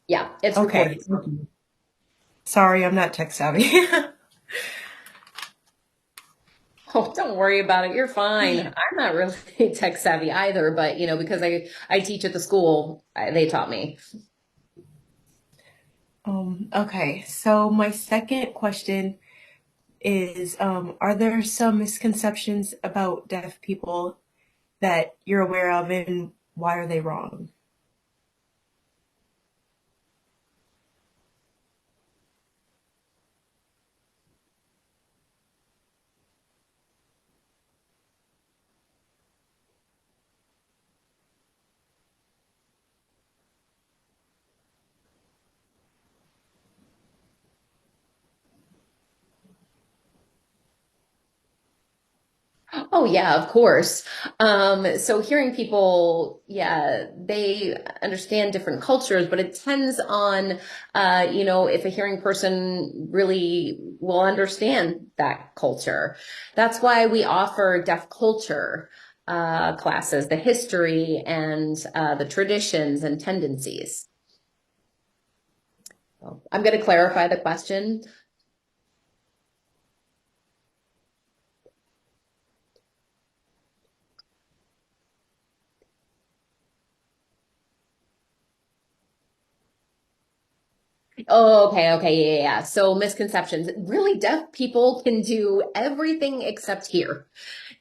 Yeah, it's Okay. recorded. Sorry, I'm not tech savvy. Oh, don't worry about it. You're fine. I'm not really tech savvy either, but because I teach at the school, they taught me. Okay, so my second question is, are there some misconceptions about deaf people that you're aware of, and why are they wrong? Oh yeah, of course. So hearing people, yeah, they understand different cultures, but it depends on, if a hearing person really will understand that culture. That's why we offer deaf culture classes, the history and the traditions and tendencies. So I'm going to clarify the question. Oh, okay, yeah. So misconceptions. Really, deaf people can do everything except hear.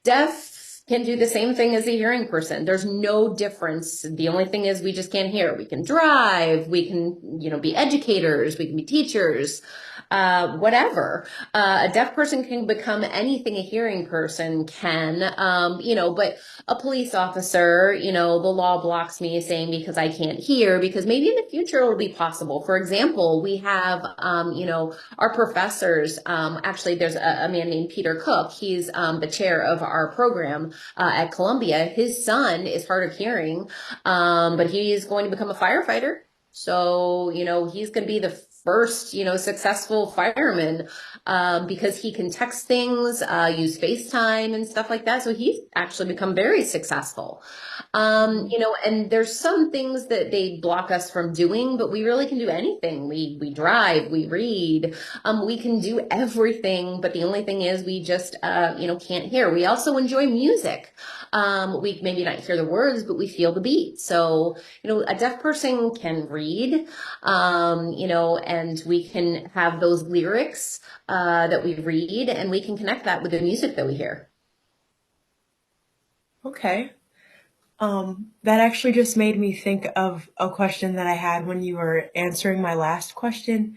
Deaf can do the same thing as a hearing person. There's no difference. The only thing is we just can't hear. We can drive, we can, be educators, we can be teachers, whatever. A deaf person can become anything a hearing person can, but a police officer, the law blocks me saying because I can't hear, because maybe in the future it'll be possible. For example, we have, our professors, actually, there's a man named Peter Cook. He's the chair of our program at Columbia. His son is hard of hearing, but he's going to become a firefighter. So, he's going to be the first, successful fireman because he can text things, use FaceTime and stuff like that. So he's actually become very successful. And there's some things that they block us from doing, but we really can do anything. We drive, we read, we can do everything, but the only thing is we just can't hear. We also enjoy music. We maybe not hear the words, but we feel the beat. So, a deaf person can read, and we can have those lyrics that we read, and we can connect that with the music that we hear. Okay. That actually just made me think of a question that I had when you were answering my last question.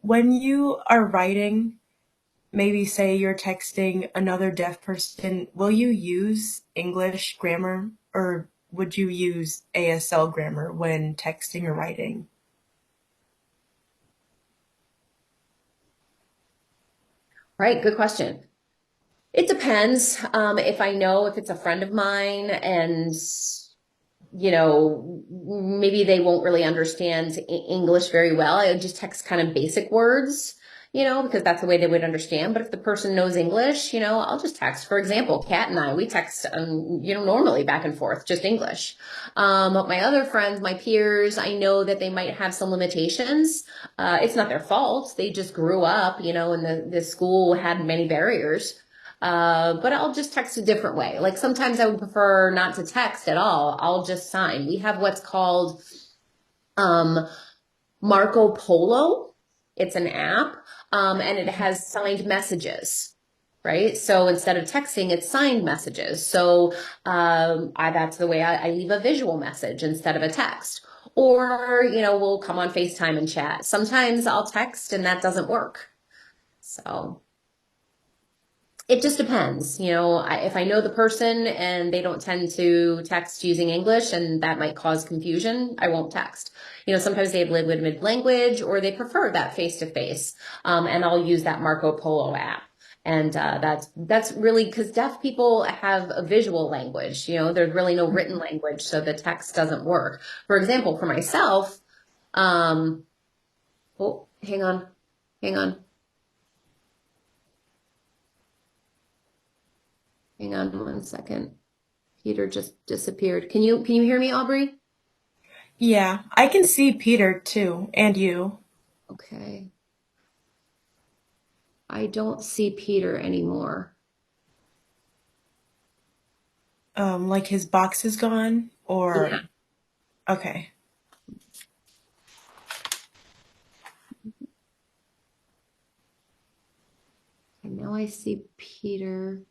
When you are writing, maybe say you're texting another deaf person, will you use English grammar or would you use ASL grammar when texting or writing? Right, good question. It depends. If I know if it's a friend of mine and, maybe they won't really understand English very well, I would just text kind of basic words, because that's the way they would understand. But if the person knows English, I'll just text. For example, Kat and I, we text, normally back and forth, just English. But my other friends, my peers, I know that they might have some limitations. It's not their fault. They just grew up, and the school had many barriers. But I'll just text a different way. Like sometimes I would prefer not to text at all. I'll just sign. We have what's called um, Marco Polo. It's an app, and it has signed messages, right? So instead of texting, it's signed messages. So that's the way I leave a visual message instead of a text. Or, we'll come on FaceTime and chat. Sometimes I'll text and that doesn't work. So. It just depends. If I know the person and they don't tend to text using English and that might cause confusion, I won't text. Sometimes they have limited language or they prefer that face to face. And I'll use that Marco Polo app. And that's really because deaf people have a visual language. There's really no written language, so the text doesn't work. For example, for myself, um, oh, hang on, hang on one second. Peter just disappeared. Can you hear me, Aubrey? Yeah, I can see Peter too, and you. Okay. I don't see Peter anymore. Like his box is gone, Yeah. or okay. Okay, now I see Peter.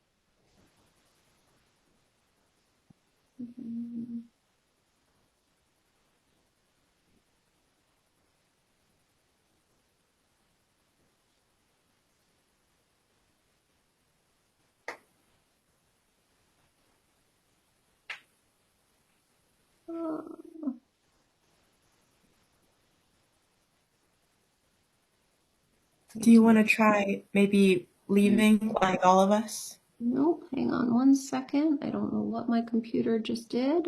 Do you want to try maybe leaving like all of us? Nope, hang on one second. I don't know what my computer just did.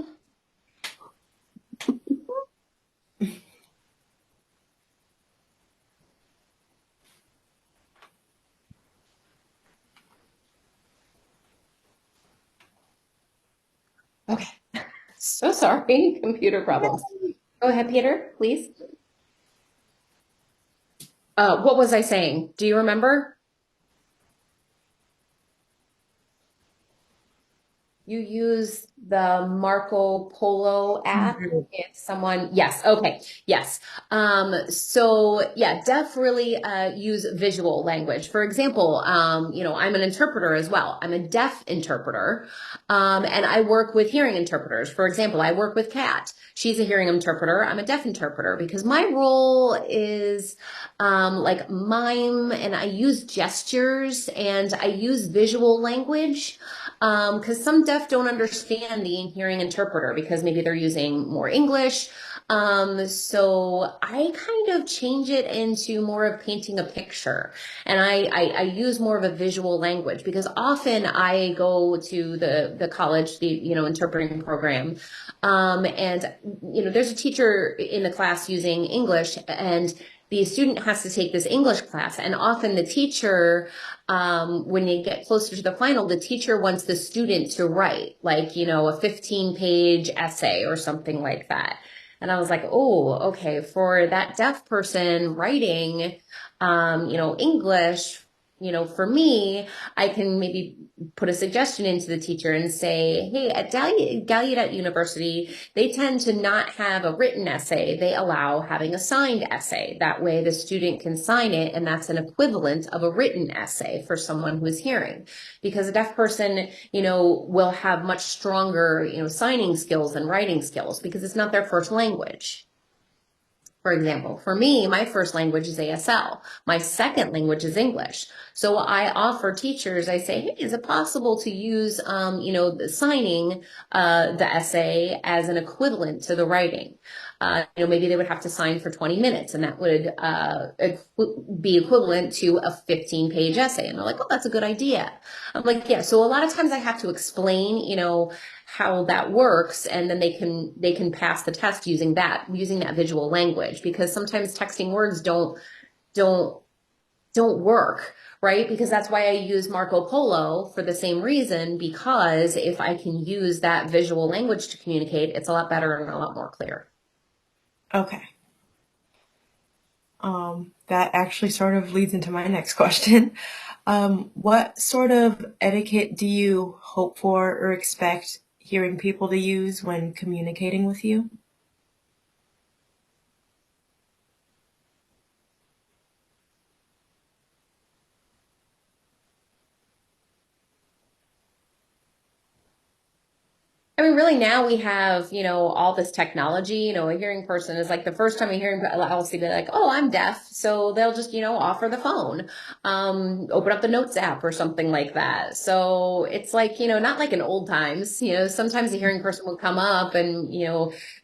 Okay, so sorry, computer problems. Go ahead, Peter, please. What was I saying? Do you remember? You use the Marco Polo app Mhm. if someone, yes, okay, yes. So yeah, deaf really use visual language. For example, I'm an interpreter as well. I'm a deaf interpreter, and I work with hearing interpreters. For example, I work with Kat. She's a hearing interpreter. I'm a deaf interpreter because my role is like mime, and I use gestures and I use visual language. Because some deaf don't understand the hearing interpreter because maybe they're using more English. So I kind of change it into more of painting a picture. And I use more of a visual language because often I go to the college, interpreting program. And, there's a teacher in the class using English, and the student has to take this English class. And often the teacher, when you get closer to the final, the teacher wants the student to write like, a 15-page essay or something like that. And I was like, oh, okay, for that deaf person writing, English, for me, I can maybe put a suggestion into the teacher and say, hey, at Gallaudet University, they tend to not have a written essay. They allow having a signed essay. That way the student can sign it, and that's an equivalent of a written essay for someone who is hearing. Because a deaf person, will have much stronger, signing skills and writing skills because it's not their first language. For example, for me, my first language is ASL. My second language is English. So I offer teachers, I say, hey, is it possible to use, the signing, the essay as an equivalent to the writing? Maybe they would have to sign for 20 minutes, and that would be equivalent to a 15-page essay. And they're like, oh, that's a good idea. I'm like, yeah. So a lot of times I have to explain, how that works, and then they can pass the test using that visual language, because sometimes texting words don't don't work, right? Because that's why I use Marco Polo for the same reason, because if I can use that visual language to communicate, it's a lot better and a lot more clear. Okay. That actually sort of leads into my next question. What sort of etiquette do you hope for or expect hearing people to use when communicating with you? I mean, really now we have, all this technology, a hearing person is like the first time a hearing I'll see, they're like, oh, I'm deaf. So they'll just, offer the phone, open up the notes app or something like that. So it's like, not like in old times, sometimes a hearing person would come up and,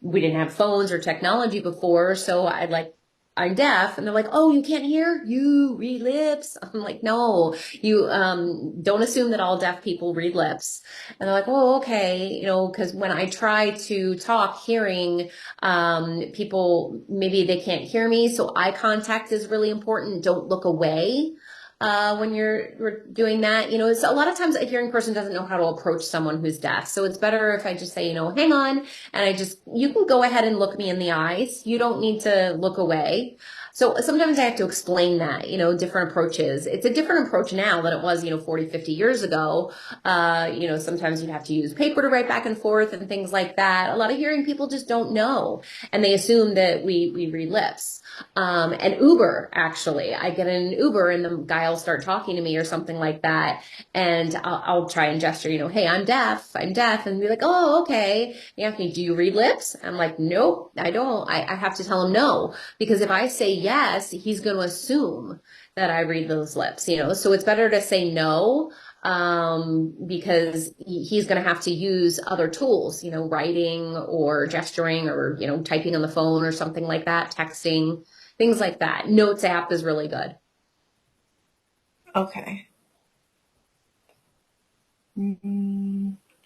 we didn't have phones or technology before. So I'd like, I'm deaf. And they're like, oh, you can't hear? You read lips? I'm like, no, you, don't assume that all deaf people read lips. And they're like, oh, okay, because when I try to talk hearing, people, maybe they can't hear me. So eye contact is really important. Don't look away. when you're doing that. It's a lot of times a hearing person doesn't know how to approach someone who's deaf. So it's better if I just say, hang on, and you can go ahead and look me in the eyes. You don't need to look away. So sometimes I have to explain that, different approaches. It's a different approach now than it was, 40, 50 years ago. Sometimes you have to use paper to write back and forth and things like that. A lot of hearing people just don't know, and they assume that we read lips. And Uber, actually, I get in an Uber and the guy will start talking to me or something like that. And I'll try and gesture, hey, I'm deaf. And be like, oh, okay. He asks me, do you read lips? I'm like, nope, I don't. I have to tell him no, because if I say yes, he's going to assume that I read those lips, so it's better to say no, because he's going to have to use other tools, writing or gesturing or, typing on the phone or something like that, texting, things like that. Notes app is really good. Okay.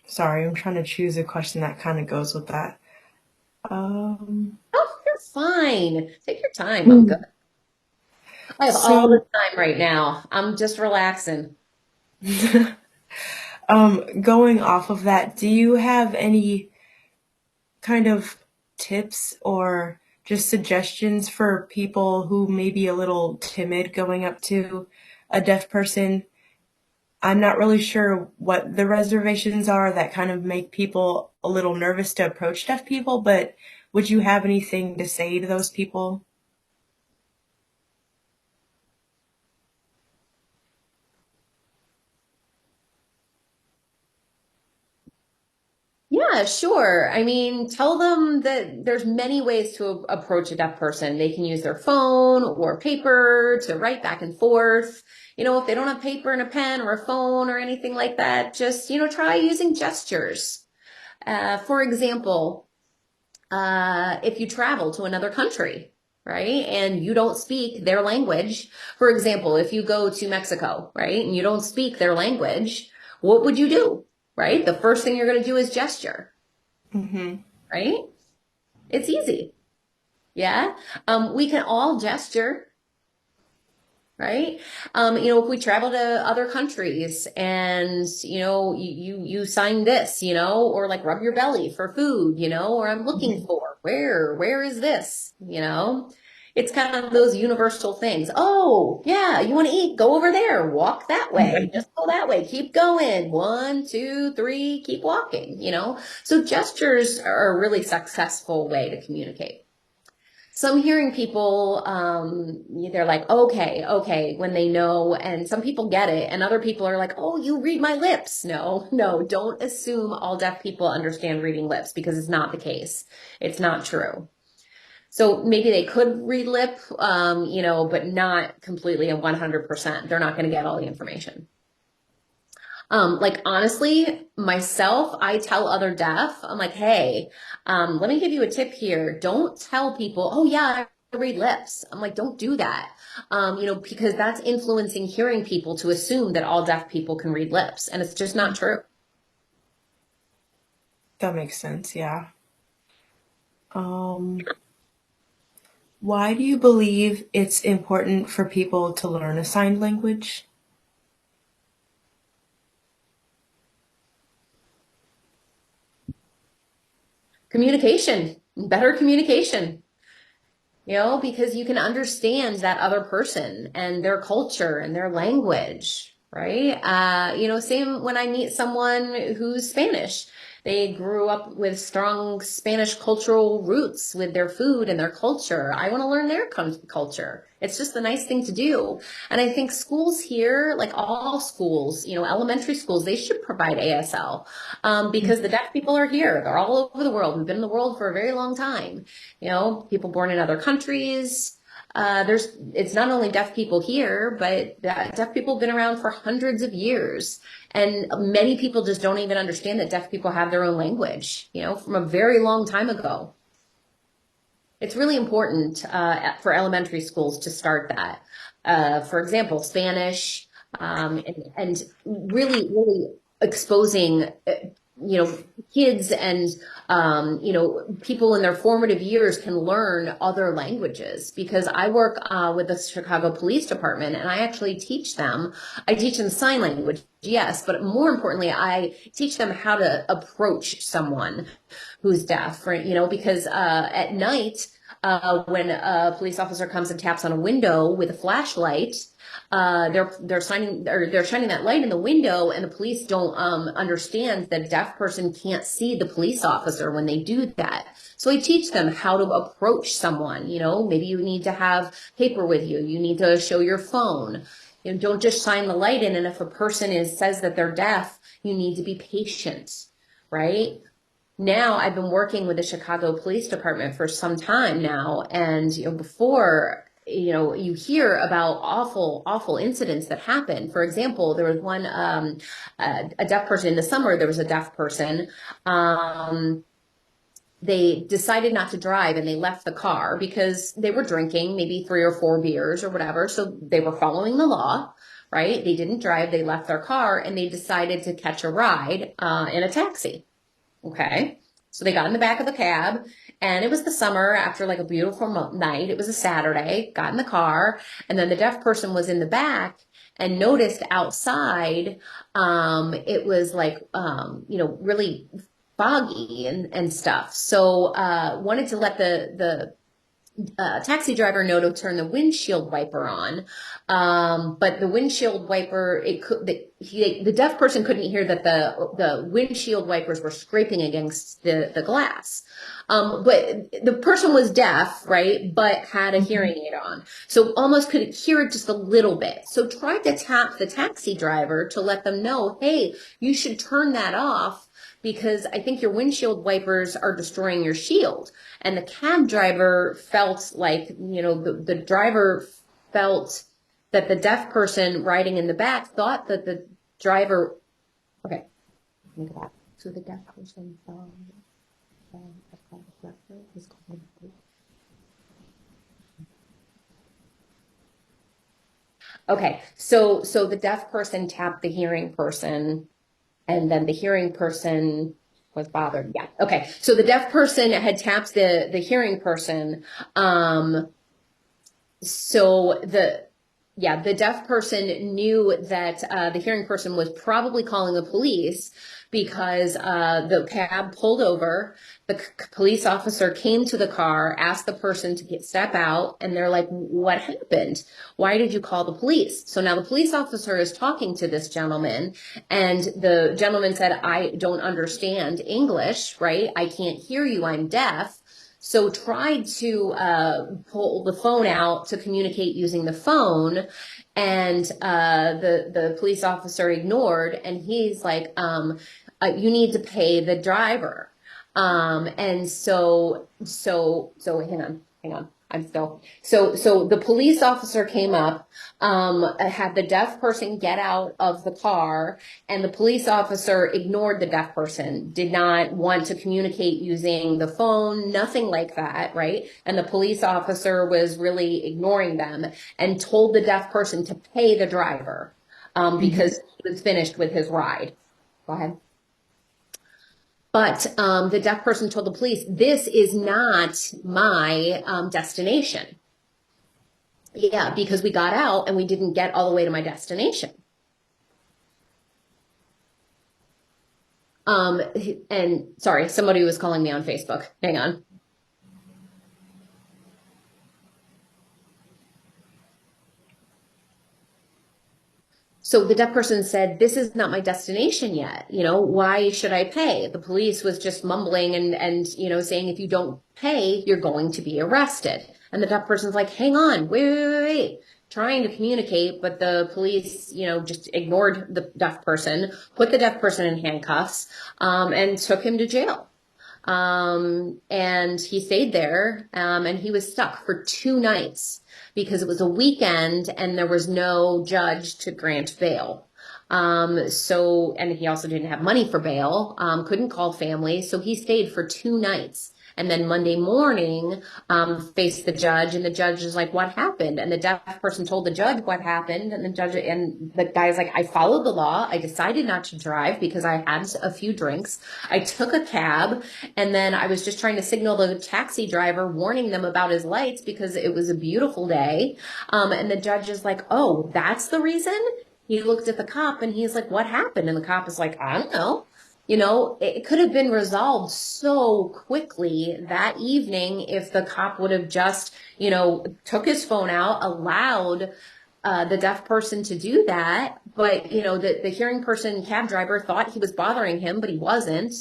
Sorry, I'm trying to choose a question that kind of goes with that. Oh, you're fine. Take your time. I'm good. I have all the So, time right now. I'm just relaxing. going off of that, do you have any kind of tips or just suggestions for people who may be a little timid going up to a deaf person? I'm not really sure what the reservations are that kind of make people a little nervous to approach deaf people, but would you have anything to say to those people? Yeah, sure. I mean, tell them that there's many ways to approach a deaf person. They can use their phone or paper to write back and forth. If they don't have paper and a pen or a phone or anything like that, just, try using gestures. For example, if you travel to another country, right, and you don't speak their language, for example, if you go to Mexico, right, and you don't speak their language, what would you do, right? The first thing you're going to do is gesture, Mm-hmm. right? It's easy. Yeah. We can all gesture, right? If we travel to other countries and, you sign this, or like rub your belly for food, or I'm looking for, where is this? It's kind of those universal things. Oh, yeah, you want to eat? Go over there, walk that way, just go that way, keep going. 1, 2, 3, keep walking. So gestures are a really successful way to communicate. Some hearing people, they're like, okay, okay, when they know, and some people get it, and other people are like, oh, you read my lips. No, no, don't assume all deaf people understand reading lips, because it's not the case. It's not true. So maybe they could read lip, but not completely and 100%. They're not going to get all the information. Like honestly, myself, I tell other deaf, I'm like, hey, let me give you a tip here. Don't tell people, oh yeah, I read lips. I'm like, don't do that. Because that's influencing hearing people to assume that all deaf people can read lips, and it's just not true. That makes sense, yeah. Um, why do you believe it's important for people to learn a sign language? Communication, better communication. Because you can understand that other person and their culture and their language, right? Same when I meet someone who's Spanish. They grew up with strong Spanish cultural roots with their food and their culture. I want to learn their culture. It's just a nice thing to do. And I think schools here, like all schools, elementary schools, they should provide ASL, because the deaf people are here. They're all over the world. We've been in the world for a very long time. People born in other countries. It's not only deaf people here, but deaf people have been around for hundreds of years. And many people just don't even understand that deaf people have their own language, from a very long time ago. It's really important for elementary schools to start that. For example, Spanish, and really, really exposing kids and, people in their formative years can learn other languages because I work with the Chicago Police Department and I actually I teach them sign language, yes, but more importantly, I teach them how to approach someone who's deaf, right? Because at night, when a police officer comes and taps on a window with a flashlight, they're shining that light in the window, and the police don't understand that a deaf person can't see the police officer when they do that. So I teach them how to approach someone. Maybe you need to have paper with you. You need to show your phone. Don't just shine the light in. And if a person says that they're deaf, you need to be patient, right? Now I've been working with the Chicago Police Department for some time now, and before you hear about awful incidents that happen. For example, there was one a deaf person in the summer. There was a deaf person. They decided not to drive and they left the car because they were drinking maybe 3 or 4 beers or whatever. So they were following the law, right? They didn't drive. They left their car and they decided to catch a ride in a taxi. Okay. So they got in the back of the cab and it was the summer after like a beautiful night. It was a Saturday, got in the car, and then the deaf person was in the back and noticed outside, it was like, really foggy and stuff. So, wanted to let the taxi driver know to turn the windshield wiper on. But the windshield wiper, the deaf person couldn't hear that the windshield wipers were scraping against the glass. But the person was deaf, right? But had a hearing aid on. So almost could hear it just a little bit. So tried to tap the taxi driver to let them know, hey, you should turn that off because I think your windshield wipers are destroying your shield. And the cab driver felt like, the driver felt that the deaf person riding in the back thought that the driver, okay, let me go back. So the deaf person okay, so the deaf person tapped the hearing person, and then the hearing person was bothered. Yeah. Okay. So the deaf person had tapped the hearing person. So the deaf person knew that the hearing person was probably calling the police because the cab pulled over. The police officer came to the car, asked the person to step out, and they're like, what happened? Why did you call the police? So now the police officer is talking to this gentleman, and the gentleman said, I don't understand English, right? I can't hear you. I'm deaf. So tried to pull the phone out to communicate using the phone, and the police officer ignored, and he's like, you need to pay the driver. And so hang on. I'm still, so the police officer came up, had the deaf person get out of the car, and the police officer ignored the deaf person, did not want to communicate using the phone, nothing like that, right? And the police officer was really ignoring them and told the deaf person to pay the driver, because he was finished with his ride. Go ahead. But the deaf person told the police, this is not my destination. Yeah, because we got out and we didn't get all the way to my destination. And sorry, somebody was calling me on Facebook. Hang on. So the deaf person said, this is not my destination yet. Why should I pay? The police was just mumbling and saying, if you don't pay, you're going to be arrested. And the deaf person's like, hang on, wait. Trying to communicate, but the police, just ignored the deaf person, put the deaf person in handcuffs, and took him to jail. And he stayed there, and he was stuck for 2 nights because it was a weekend and there was no judge to grant bail. And he also didn't have money for bail, couldn't call family. So he stayed for 2 nights. And then Monday morning, faced the judge, and the judge is like, what happened? And the deaf person told the judge what happened. And the guy's like, I followed the law. I decided not to drive because I had a few drinks. I took a cab, and then I was just trying to signal the taxi driver, warning them about his lights because it was a beautiful day. And the judge is like, oh, that's the reason? He looked at the cop and he's like, what happened? And the cop is like, I don't know. It could have been resolved so quickly that evening if the cop would have just, took his phone out, allowed the deaf person to do that. But, the hearing person cab driver thought he was bothering him, but he wasn't.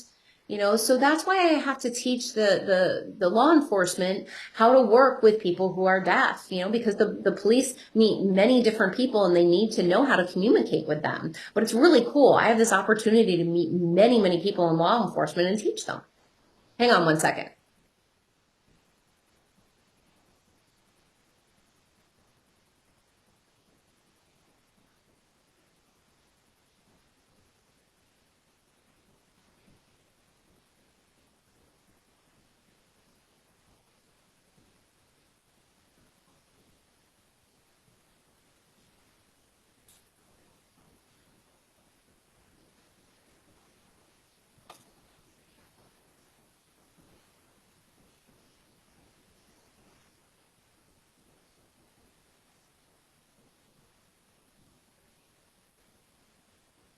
So that's why I have to teach the law enforcement how to work with people who are deaf, because the police meet many different people and they need to know how to communicate with them. But it's really cool. I have this opportunity to meet many, many people in law enforcement and teach them. Hang on one second.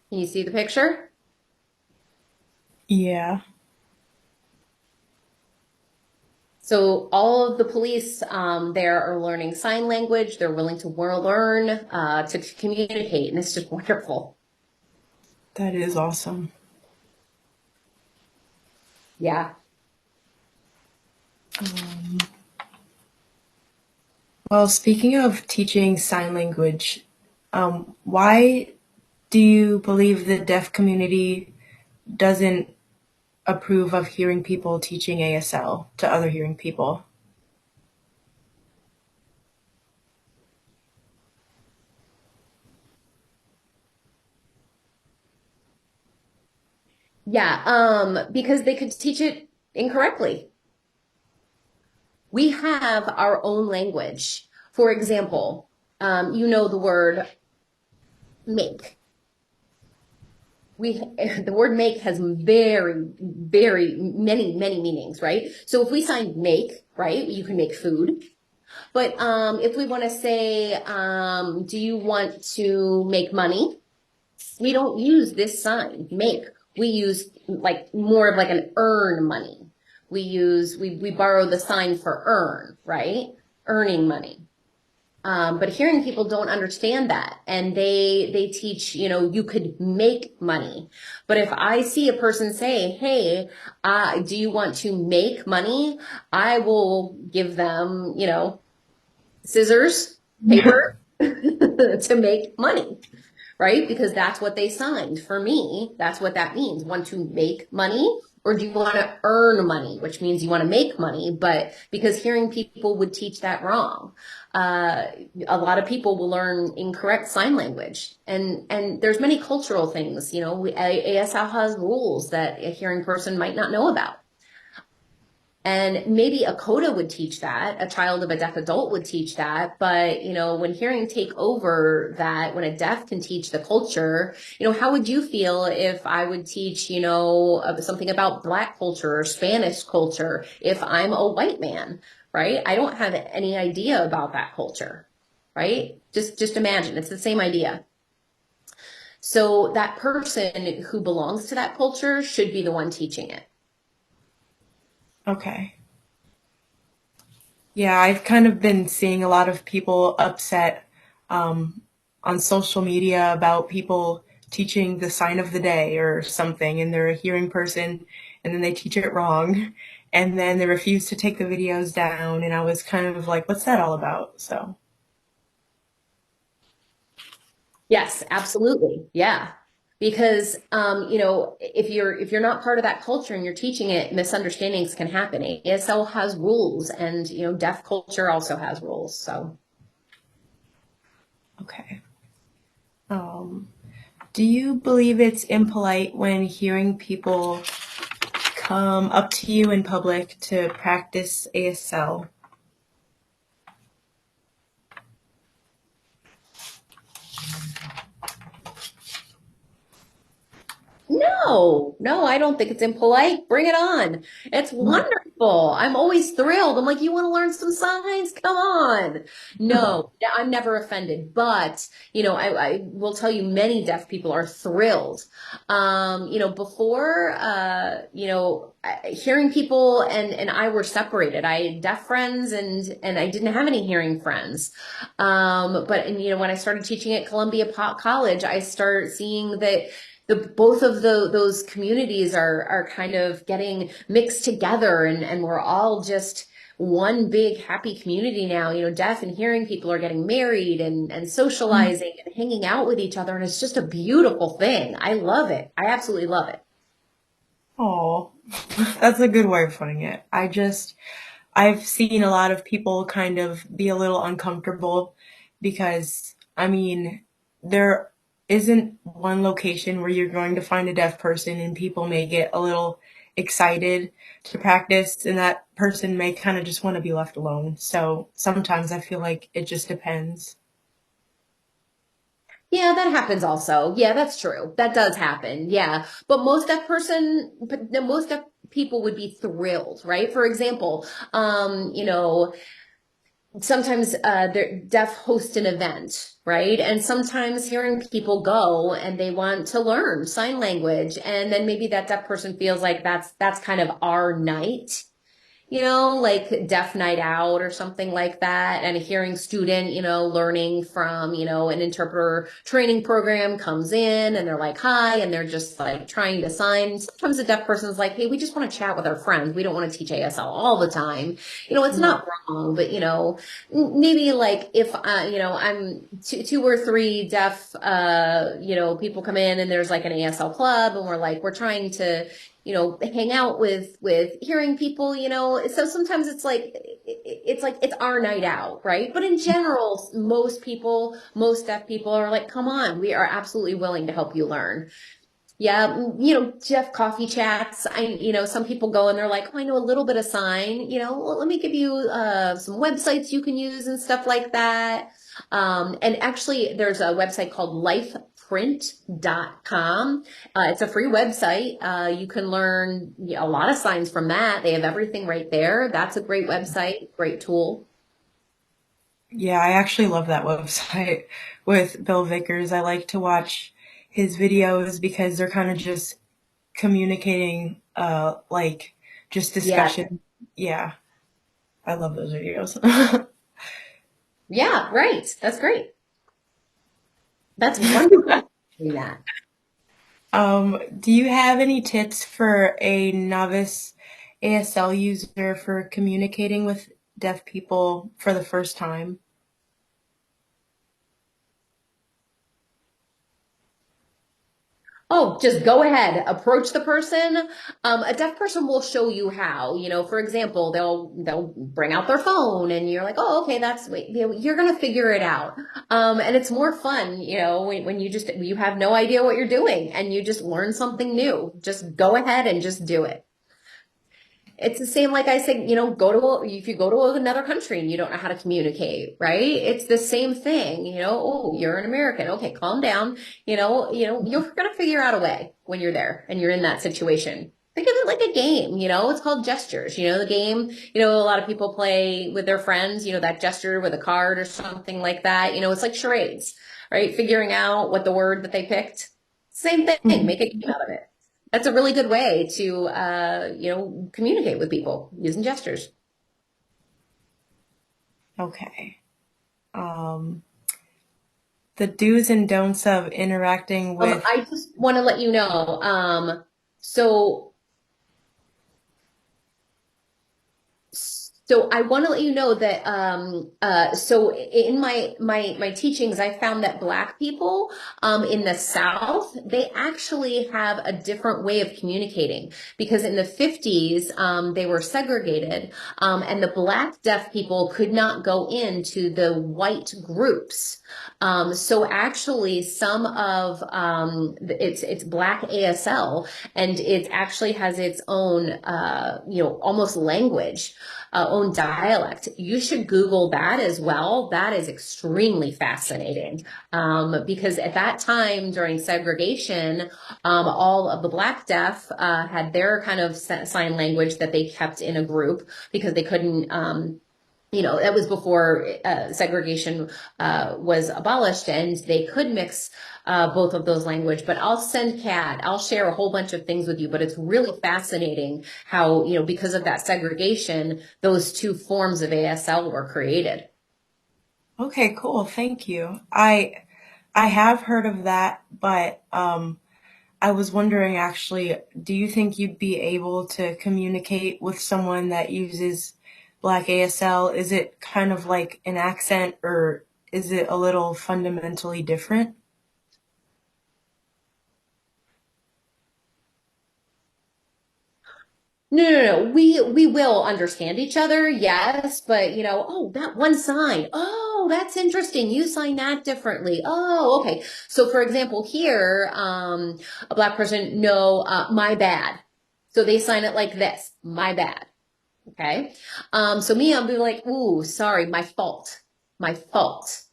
Can you see the picture? Yeah, So all of the police there are learning sign language. They're willing to learn to communicate, and it's just wonderful. that is awesome. Yeah. Well, speaking of teaching sign language, why do you believe the deaf community doesn't approve of hearing people teaching ASL to other hearing people? Yeah, because they could teach it incorrectly. We have our own language. For example, the word make. The word make has very, very many, many meanings, right? So if we sign make, right, you can make food. But if we want to say, do you want to make money? We don't use this sign, make. We use like more of like an earn money. We borrow the sign for earn, right? Earning money. But hearing people don't understand that. And they teach, you could make money. But if I see a person say, hey, do you want to make money? I will give them, scissors, paper to make money, right? Because that's what they signed. For me, that's what that means. Want to make money, or do you want to earn money, which means you want to make money? But because hearing people would teach that wrong. A lot of people will learn incorrect sign language, and there's many cultural things. ASL has rules that a hearing person might not know about. And maybe a CODA would teach that, a child of a deaf adult would teach that. But, when hearing take over that, when a deaf can teach the culture, how would you feel if I would teach, something about Black culture or Spanish culture if I'm a white man, right? I don't have any idea about that culture, right? Just imagine, it's the same idea. So that person who belongs to that culture should be the one teaching it. Okay. Yeah, I've kind of been seeing a lot of people upset on social media about people teaching the sign of the day or something, and they're a hearing person, and then they teach it wrong, and then they refuse to take the videos down, and I was kind of like, what's that all about? So, Yes, absolutely. Yeah. Because if you're not part of that culture and you're teaching it, misunderstandings can happen. ASL has rules, and deaf culture also has rules. So okay. Do you believe it's impolite when hearing people Up to you in public to practice ASL. No, I don't think it's impolite. Bring it on. It's wonderful. I'm always thrilled. I'm like, you want to learn some signs? Come on. No, I'm never offended. But, I will tell you many deaf people are thrilled. Before, hearing people and I were separated. I had deaf friends and I didn't have any hearing friends. When I started teaching at Columbia College, I started seeing that both of those communities are kind of getting mixed together and we're all just one big happy community now. Deaf and hearing people are getting married and socializing and hanging out with each other, and it's just a beautiful thing. I love it. I absolutely love it. Oh, that's a good way of putting it. I've seen a lot of people kind of be a little uncomfortable because, I mean, there isn't one location where you're going to find a deaf person and people may get a little excited to practice and that person may kind of just want to be left alone. So sometimes I feel like it just depends. Yeah, that happens also. Yeah, that's true. That does happen. Yeah. But most deaf people would be thrilled, right? For example, sometimes they're deaf host an event, right? And sometimes hearing people go and they want to learn sign language, and then maybe that deaf person feels like that's kind of our night, like deaf night out or something like that. And a hearing student, learning from, an interpreter training program comes in and they're like, hi, and they're just like trying to sign. Sometimes a deaf person's like, hey, we just want to chat with our friends. We don't want to teach ASL all the time. It's not wrong, but, maybe like if, I'm two or three deaf, people come in and there's like an ASL club and we're trying to, hang out with hearing people, so sometimes it's our night out, right? But in general, most deaf people are like, come on, we are absolutely willing to help you learn. Yeah, Jeff coffee chats. Some people go and they're like, oh, I know a little bit of sign, well, let me give you some websites you can use and stuff like that. And actually there's a website called lifeprint.com. It's a free website. You can learn a lot of signs from that. They have everything right there. That's a great website, great tool. Yeah, I actually love that website with Bill Vickers. I like to watch his videos because they're kind of just communicating, like just Yeah. discussion. Yeah, I love those videos. Yeah, right. That's great. That's wonderful. Doing that. Do you have any tips for a novice ASL user for communicating with deaf people for the first time? Oh, just go ahead, approach the person. A deaf person will show you how. For example, they'll bring out their phone, and you're like, oh, okay, wait, you're gonna figure it out. And it's more fun, when you have no idea what you're doing and you just learn something new. Just go ahead and just do it. It's the same, like I say, if you go to another country and you don't know how to communicate, right? It's the same thing, oh, you're an American. Okay, calm down. You're gonna figure out a way when you're there and you're in that situation. Think of it like a game, it's called gestures. The game, a lot of people play with their friends, that gesture with a card or something like that. It's like charades, right? Figuring out what the word that they picked. Same thing, Mhm. make a game out of it. That's a really good way to, communicate with people using gestures. Okay. Um, the do's and don'ts of interacting with. I just want to let you know, so So I want to let you know that so in my teachings, I found that Black people in the South, they actually have a different way of communicating because in the 50s they were segregated and the Black deaf people could not go into the white groups. So actually some of it's Black ASL and it actually has its own almost language own dialect. You should Google that as well. That is extremely fascinating because at that time during segregation, all of the Black deaf had their kind of sign language that they kept in a group because they couldn't. That was before segregation was abolished, and they could mix both of those language. But I'll send Kat. I'll share a whole bunch of things with you. But it's really fascinating how because of that segregation, those two forms of ASL were created. Okay, cool. Thank you. I have heard of that, but I was wondering actually, do you think you'd be able to communicate with someone that uses Black ASL? Is it kind of like an accent or is it a little fundamentally different? No, no, no. We will understand each other, yes, but oh, that one sign. Oh, that's interesting. You sign that differently. Oh, okay. So for example, here, a Black person, no, my bad. So they sign it like this, my bad. Okay. So me, I'll be like, ooh, sorry, my fault. My fault.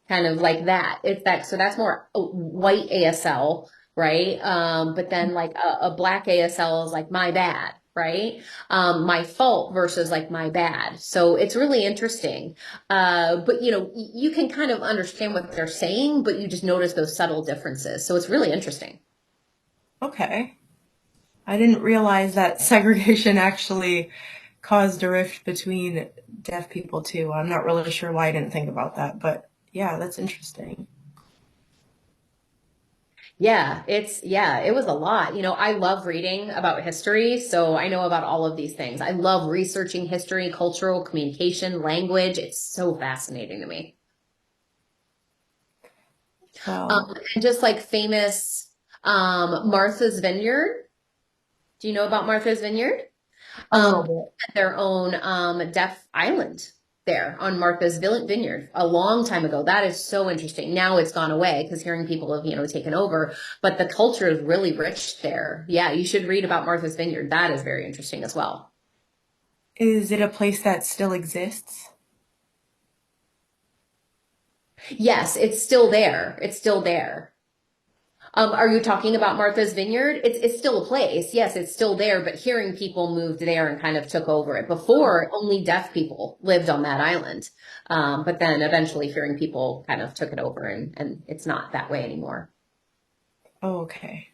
Kind of like that. It's that, so that's more white ASL, right? But then like a Black ASL is like my bad, right? My fault versus like my bad. So it's really interesting. But you can kind of understand what they're saying, but you just notice those subtle differences. So it's really interesting. Okay. I didn't realize that segregation actually caused a rift between deaf people too. I'm not really sure why I didn't think about that, but yeah, that's interesting. Yeah, it was a lot. I love reading about history, so I know about all of these things. I love researching history, cultural communication, language. It's so fascinating to me. Well, And just like famous Martha's Vineyard. Do you know about Martha's Vineyard? a little bit. Had their own deaf island there on Martha's Vineyard a long time ago. That is so interesting. Now it's gone away because hearing people have, taken over, but the culture is really rich there. Yeah, you should read about Martha's Vineyard. That is very interesting as well. Is it a place that still exists? Yes, it's still there. It's still there. Are you talking about Martha's Vineyard? It's still a place. Yes, it's still there, but hearing people moved there and kind of took over it. Before, only deaf people lived on that island. But then eventually hearing people kind of took it over and it's not that way anymore. Oh, okay.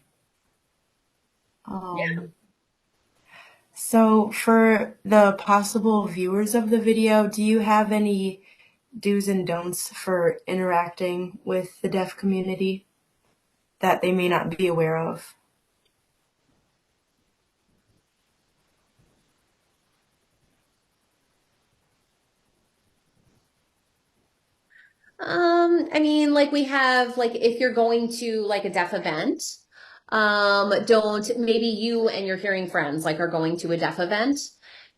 Yeah. Um, so for the possible viewers of the video, do you have any do's and don'ts for interacting with the deaf community that they may not be aware of? I mean, like we have, like if you're going to like a deaf event, don't maybe you and your hearing friends like are going to a deaf event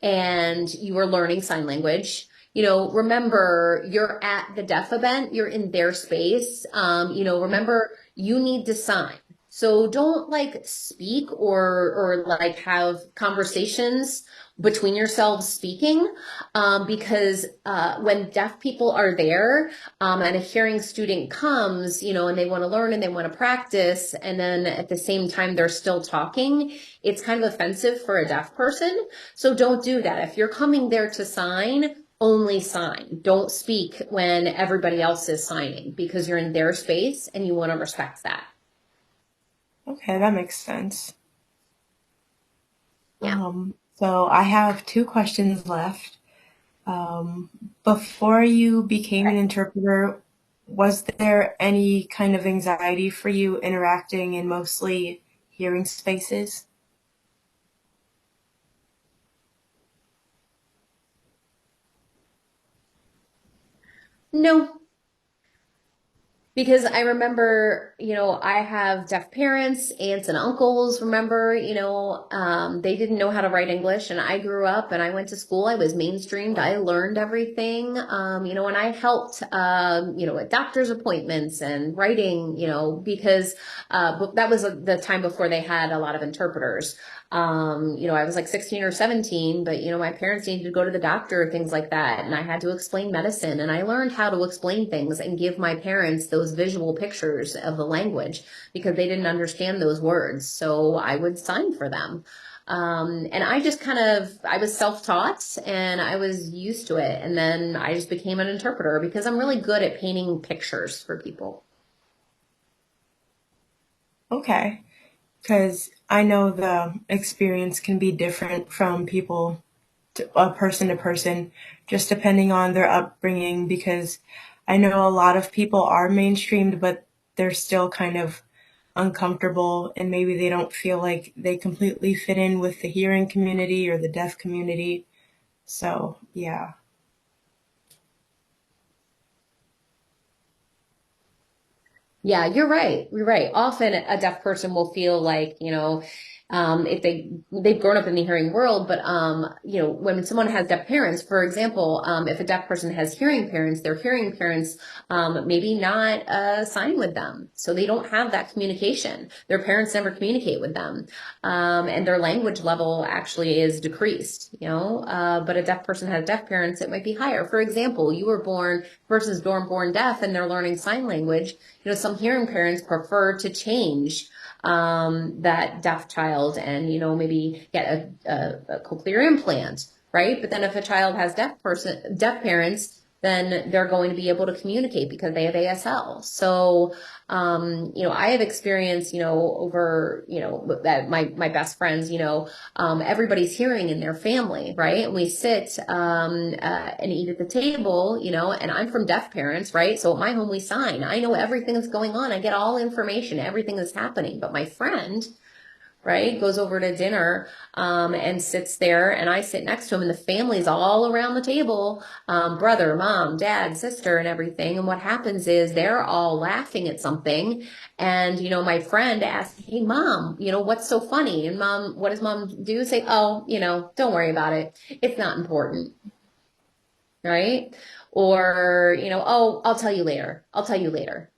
and you are learning sign language. Remember you're at the deaf event, you're in their space. Remember you need to sign. So don't like speak or like have conversations between yourselves speaking, because when deaf people are there, and a hearing student comes, and they want to learn and they want to practice, and then at the same time they're still talking, it's kind of offensive for a deaf person. So don't do that. If you're coming there to sign, only sign. Don't speak when everybody else is signing because you're in their space and you want to respect that. Okay, that makes sense. Yeah. So I have two questions left. Before you became an interpreter, was there any kind of anxiety for you interacting in mostly hearing spaces? No, because I remember, I have deaf parents, aunts and uncles, remember, they didn't know how to write English. And I grew up and I went to school. I was mainstreamed. I learned everything, and I helped, at doctor's appointments and writing, because but that was the time before they had a lot of interpreters. I was like 16 or 17, but my parents needed to go to the doctor, things like that. And I had to explain medicine and I learned how to explain things and give my parents those visual pictures of the language because they didn't understand those words. So I would sign for them. And I just I was self-taught and I was used to it. And then I just became an interpreter because I'm really good at painting pictures for people. Okay. Because I know the experience can be different from people to person, just depending on their upbringing. Because I know a lot of people are mainstreamed, but they're still kind of uncomfortable and maybe they don't feel like they completely fit in with the hearing community or the deaf community. So, yeah. Yeah, you're right. You're right. Often a deaf person will feel like, if they've grown up in the hearing world, but when someone has deaf parents, for example, if a deaf person has hearing parents, their hearing parents maybe not sign with them, so they don't have that communication. Their parents never communicate with them, and their language level actually is decreased. But a deaf person has deaf parents, it might be higher. For example, you were born versus born deaf, and they're learning sign language. Some hearing parents prefer to change that deaf child and, maybe get a cochlear implant, right? But then if a child has deaf parents, then they're going to be able to communicate because they have ASL. So, I have experience, over, that my best friends, everybody's hearing in their family, right? And we sit and eat at the table, and I'm from deaf parents, right? So at my home we sign. I know everything that's going on. I get all information, everything that's happening. But my friend, right, goes over to dinner and sits there, and I sit next to him, and the family's all around the table, brother, mom, dad, sister, and everything. And what happens is they're all laughing at something, and my friend asks, "Hey, mom, what's so funny?" And mom, what does mom do? Say, "Oh, don't worry about it. It's not important." Right? Or, "Oh, I'll tell you later. I'll tell you later."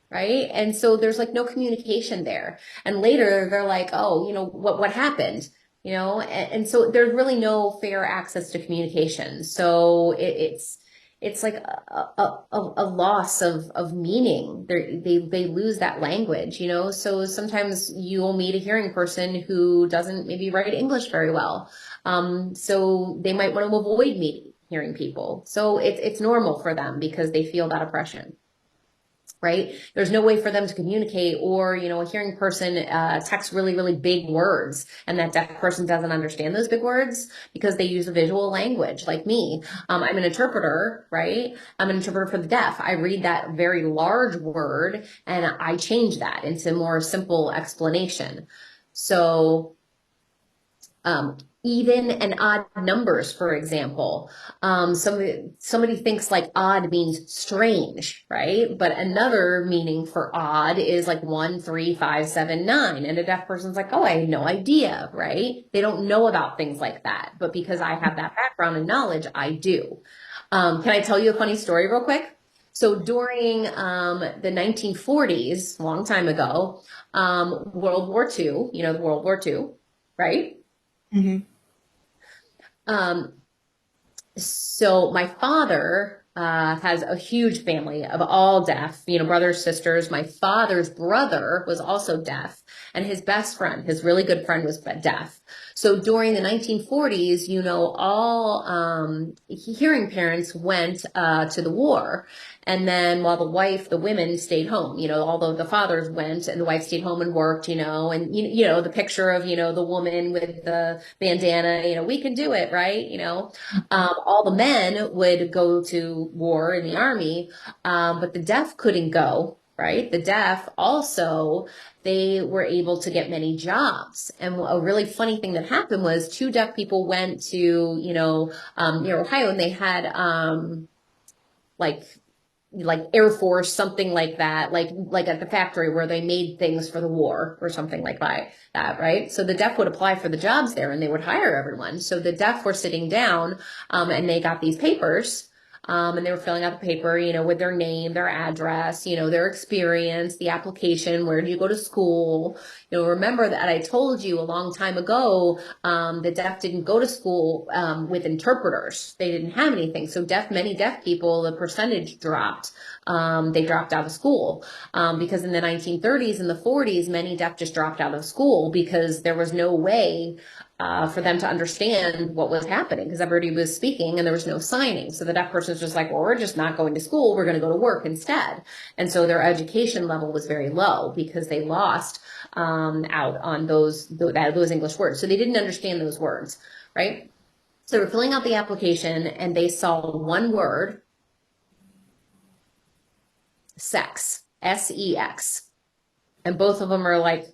Right? And so there's like no communication there. And later they're like, "Oh, what happened?" And so there's really no fair access to communication. So it's like a loss of meaning. They lose that language, So sometimes you'll meet a hearing person who doesn't maybe write English very well. So they might want to avoid meeting hearing people. So it's normal for them because they feel that oppression. Right? There's no way for them to communicate, or, a hearing person texts really, really big words, and that deaf person doesn't understand those big words because they use a visual language like me. I'm an interpreter, right? I'm an interpreter for the deaf. I read that very large word and I change that into more simple explanation. So, even and odd numbers, for example. Somebody thinks like odd means strange, right? But another meaning for odd is like 1, 3, 5, 7, 9. And a deaf person's like, "Oh, I had no idea," right? They don't know about things like that. But because I have that background and knowledge, I do. Can I tell you a funny story real quick? So during the 1940s, a long time ago, World War II, the World War II, right? Hmm. Um, so my father has a huge family of all deaf, brothers, sisters. My father's brother was also deaf, and his best friend, his really good friend, was deaf. So during the 1940s, all hearing parents went to the war. And then while the women stayed home, although the fathers went and the wife stayed home and worked, and, the picture of, the woman with the bandana, "We can do it," right? All the men would go to war in the army, but the deaf couldn't go, right? The deaf also, they were able to get many jobs. And a really funny thing that happened was two deaf people went to, near Ohio, and they had, like Air Force, something like that, like at the factory where they made things for the war or something like that, right? So the deaf would apply for the jobs there and they would hire everyone. So the deaf were sitting down, and they got these papers. And they were filling out the paper, with their name, their address, their experience, the application, where do you go to school? Remember that I told you a long time ago, the deaf didn't go to school with interpreters. They didn't have anything. So many deaf people, the percentage dropped. They dropped out of school because in the 1930s and the 40s, many deaf just dropped out of school because there was no way for them to understand what was happening because everybody was speaking and there was no signing. So the deaf person is just like, well, we're just not going to school. We're going to go to work instead. And so their education level was very low because they lost out on those English words. So they didn't understand those words, right? So they're filling out the application and they saw one word, sex, S-E-X. And both of them are like,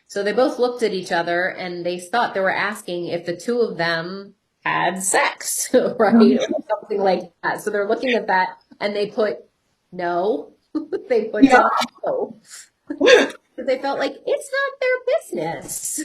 So they both looked at each other and they thought they were asking if the two of them had sex, right? Or something like that. So they're looking at that and they put no. They put Yeah. down no. They felt like it's not their business.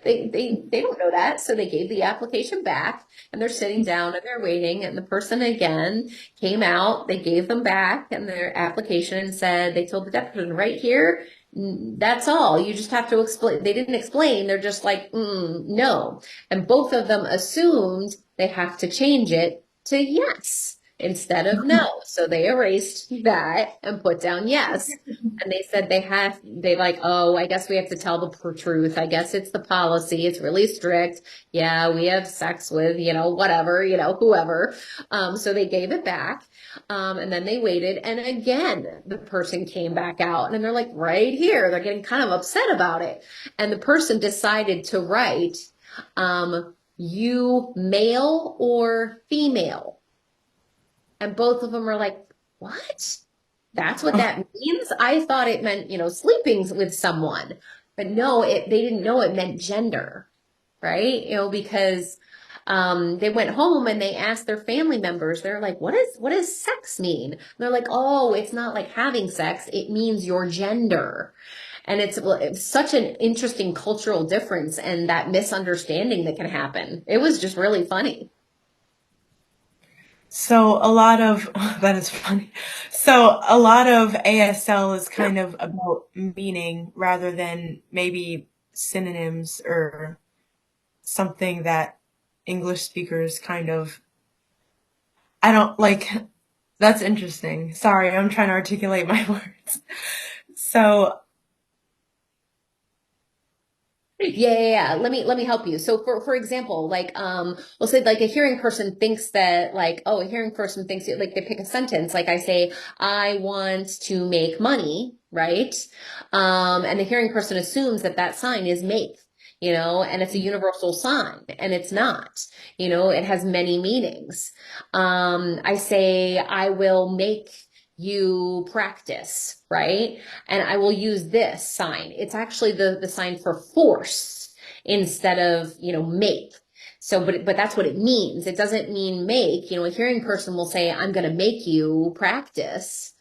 They don't know that. So they gave the application back and they're sitting down and they're waiting. And the person again came out, they gave them back and their application and said, they told the deaf person right here, that's all. You just have to explain. They didn't explain. They're just like, no. And both of them assumed they have to change it to yes instead of no. So they erased that and put down yes. And they said they like, oh, I guess we have to tell the truth. I guess it's the policy. It's really strict. Yeah, we have sex with, whatever, whoever. So they gave it back. And then they waited. And again, the person came back out and they're like, right here. They're getting kind of upset about it. And the person decided to write, you male or female. And both of them are like, what? That's what that means? I thought it meant, sleeping with someone. But no, they didn't know it meant gender, right? Because they went home and they asked their family members, they're like, what does sex mean? And they're like, oh, it's not like having sex, it means your gender. And it's such an interesting cultural difference and that misunderstanding that can happen. It was just really funny. So a lot of that is funny. So a lot of ASL is kind of about meaning rather than maybe synonyms or something that English speakers kind of I don't like. That's interesting. Sorry, I'm trying to articulate my words. So, Yeah. Let me help you. So for example, like we'll say like a hearing person thinks that like, oh, a hearing person thinks like they pick a sentence. Like I say, I want to make money, right? And the hearing person assumes that that sign is make, and it's a universal sign, and it's not. It has many meanings. I say, I will make you practice, right? And I will use this sign. It's actually the sign for force instead of, make. So, but that's what it means. It doesn't mean make, a hearing person will say, I'm going to make you practice,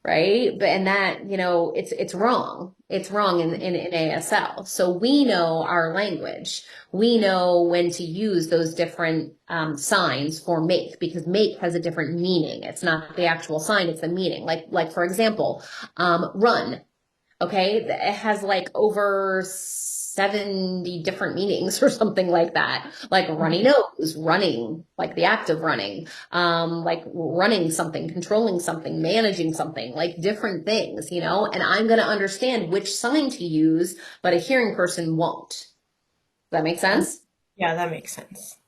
right? But, and that, it's wrong. It's wrong in ASL. So we know our language. We know when to use those different signs for make because make has a different meaning. It's not the actual sign, it's the meaning. Like for example, run. Okay. It has like over 70 different meanings or something like that. Like runny nose, running, like the act of running, like running something, controlling something, managing something, like different things, and I'm going to understand which sign to use, but a hearing person won't. Does that make sense? yeah, that makes sense.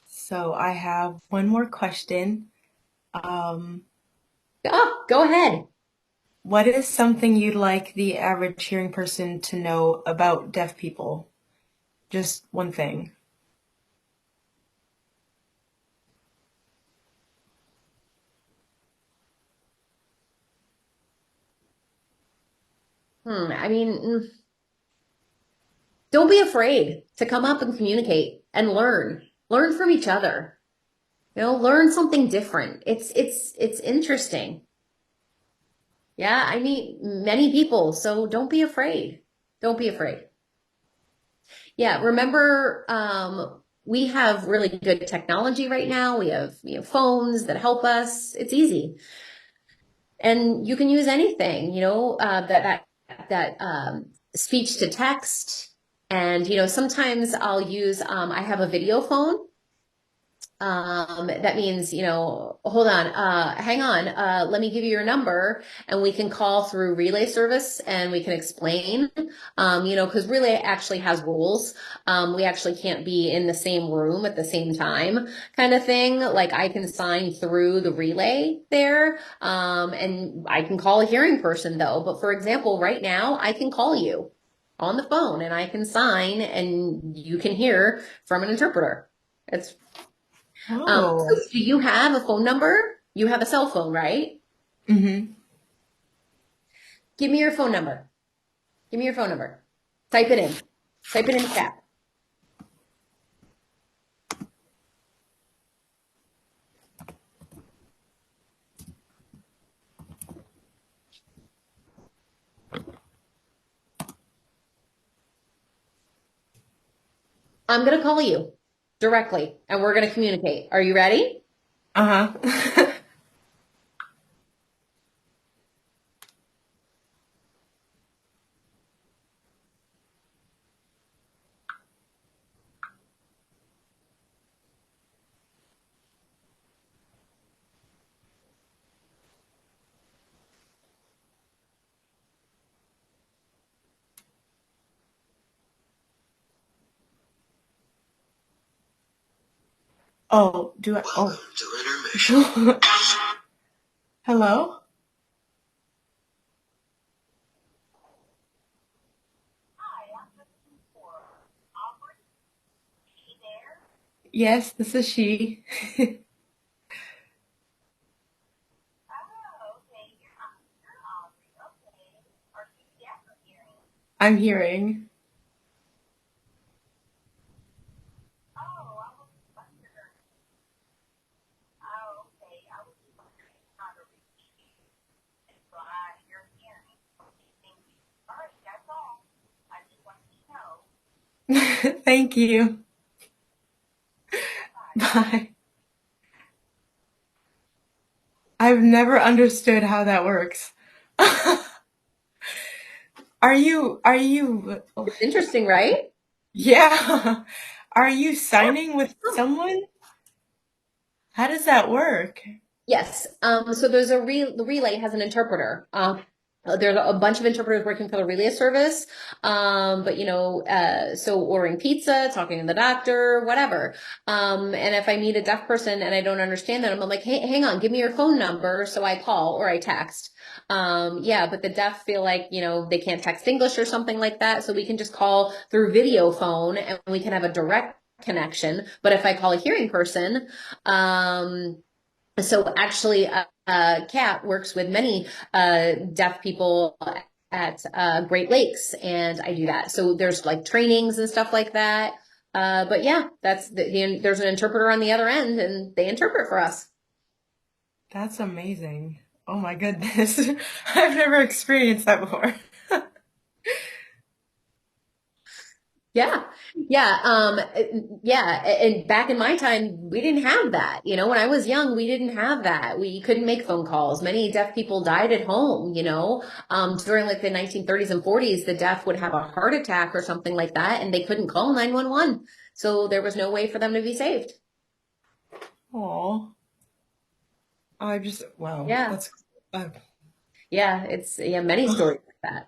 So I have one more question. Um, Oh, go ahead. what is something you'd like the average hearing person to know about deaf people? Just one thing. I mean, don't be afraid to come up and communicate and learn from each other. Learn something different. It's interesting. Yeah, I meet many people, so don't be afraid. Don't be afraid. Yeah, remember, we have really good technology right now. We have, phones that help us. It's easy. And you can use anything, that speech to text. And, sometimes I have a video phone. That means, hold on, hang on, let me give you your number and we can call through relay service and we can explain, because relay actually has rules. We actually can't be in the same room at the same time kind of thing. Like I can sign through the relay there, and I can call a hearing person though. But for example, right now I can call you on the phone and I can sign and you can hear from an interpreter. It's so Oh. do you have a phone number? You have a cell phone, right? Mm-hmm. Give me your phone number. Give me your phone number. Type it in. Type it in the chat. I'm going to call you directly and we're going to communicate. Are you ready? Uh-huh. Oh, do I? Oh. Welcome to intermission. Hello? Yes, this is she. I'm hearing. Thank you. Bye. I've never understood how that works. Are you, It's interesting, right? yeah. Are you signing with someone? How does that work? Yes. So there's the relay has an interpreter. There's a bunch of interpreters working for the relay service. But so ordering pizza, talking to the doctor, whatever. And if I meet a deaf person and I don't understand them, I'm like, hey, hang on, give me your phone number. So I call or I text. Yeah, but the deaf feel like, they can't text English or something like that. So we can just call through video phone and we can have a direct connection. But if I call a hearing person, so actually, Kat works with many deaf people at Great Lakes, and I do that. So there's like trainings and stuff like that. But yeah, there's an interpreter on the other end, and they interpret for us. That's amazing. Oh my goodness. I've never experienced that before. Yeah. Yeah. Yeah. And back in my time, we didn't have that. When I was young, we didn't have that. We couldn't make phone calls. Many deaf people died at home, during like the 1930s and 40s, the deaf would have a heart attack or something like that, and they couldn't call 911. So there was no way for them to be saved. Oh, wow. Yeah. That's, uh, Yeah. Yeah, many stories like that.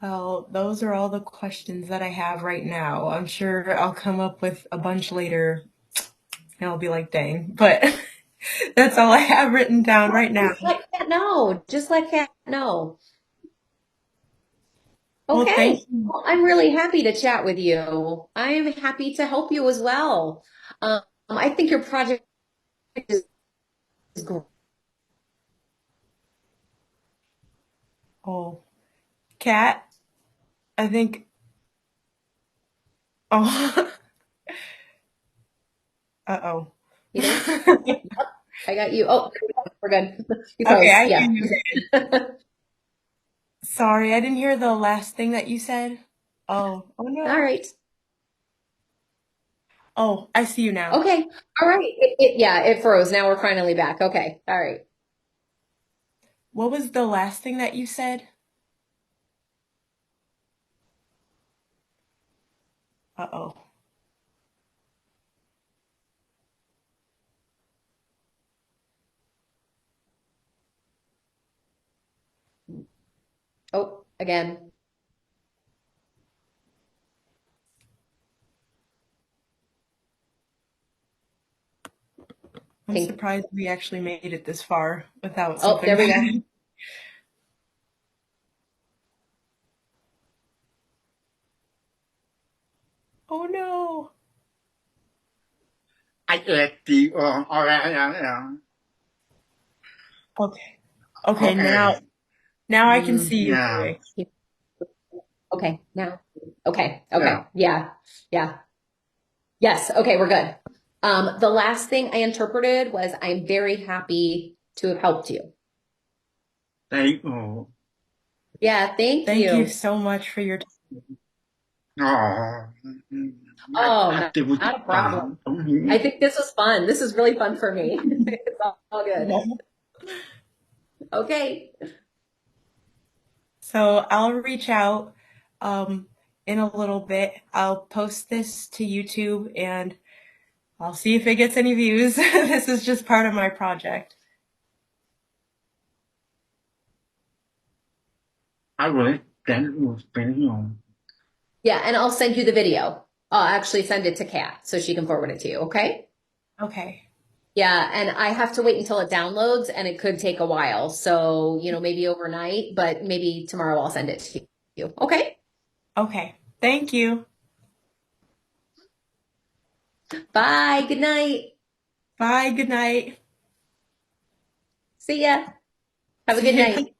well, those are all the questions that I have right now. I'm sure I'll come up with a bunch later and I'll be like, dang, but that's all I have written down right now. Just let Kat know. Just let Kat know. Well, thank Okay. you. Well, I'm really happy to chat with you. I am happy to help you as well. I think your project is great. Oh, Kat, I think, oh, Uh-oh. You there? I got you. Oh, we're good. You Okay, froze. I Yeah. hear you. Sorry, I didn't hear the last thing that you said. Oh All no. right. Oh, I see you now. Okay. All right. Yeah, it froze. Now we're finally back. Okay. All right. What was the last thing that you said? Uh-oh. Oh, again. I'm Think. surprised we actually made it this far without Oh, something there we go. happening. Oh no. ASL. Okay. Okay, Okay. now I can see you Yeah. doing. Okay. Now. Okay. Yeah. Okay. Yeah. Yeah. Yes. Okay. We're good. The last thing I interpreted was I'm very happy to have helped you. Thank you. Yeah. Thank Thank you you. so much for your time. Oh, Oh, I do not a fun. problem. I think this was fun. This is really fun for me. It's all good. Okay. So I'll reach out in a little bit. I'll post this to YouTube and I'll see if it gets any views. This is just part of my project. I will send you video. Yeah, and I'll send you the video. I'll actually send it to Kat so she can forward it to you. Okay. Okay. Yeah, and I have to wait until it downloads and it could take a while. So, maybe overnight, but maybe tomorrow I'll send it to you. Okay. Okay. Thank you. Bye. Good night. Bye. Good night. See ya. Have a See good you. night.